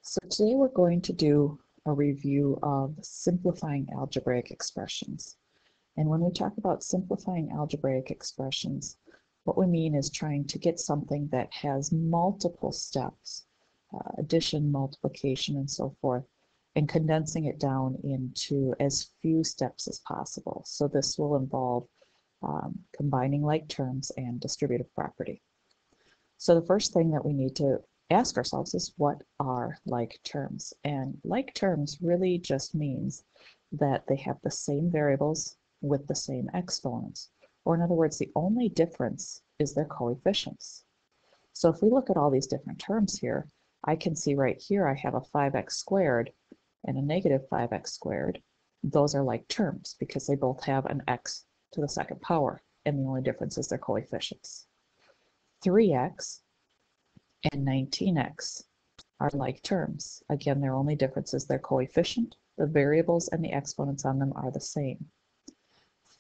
So today we're going to do a review of simplifying algebraic expressions. And when we talk about simplifying algebraic expressions, what we mean is trying to get something that has multiple steps, addition, multiplication, and so forth, and condensing it down into as few steps as possible. So this will involve combining like terms and distributive property. So the first thing that we need to ask ourselves is, what are like terms? And like terms really just means that they have the same variables with the same exponents. Or in other words, the only difference is their coefficients. So if we look at all these different terms here, I can see right here I have a 5x squared and a negative 5x squared. Those are like terms because they both have an x to the second power, and the only difference is their coefficients. 3x and 19x are like terms. Again, their only difference is their coefficient. The variables and the exponents on them are the same.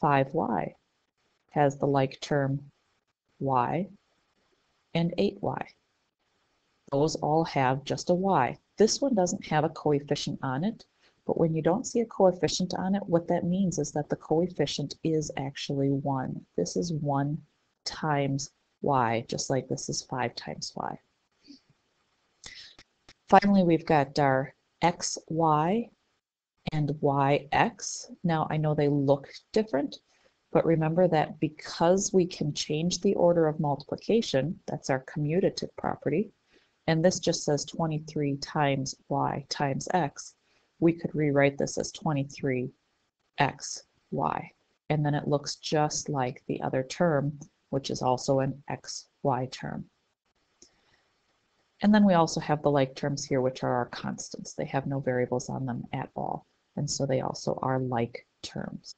5y has the like term y, and 8y. Those all have just a y. This one doesn't have a coefficient on it, but when you don't see a coefficient on it, what that means is that the coefficient is actually 1. This is 1 times y, just like this is 5 times y. Finally, we've got our xy and yx. Now, I know they look different, but remember that because we can change the order of multiplication, that's our commutative property, and this just says 23 times y times x, we could rewrite this as 23xy, and then it looks just like the other term, which is also an xy term. And then we also have the like terms here, which are our constants. They have no variables on them at all, and so they also are like terms.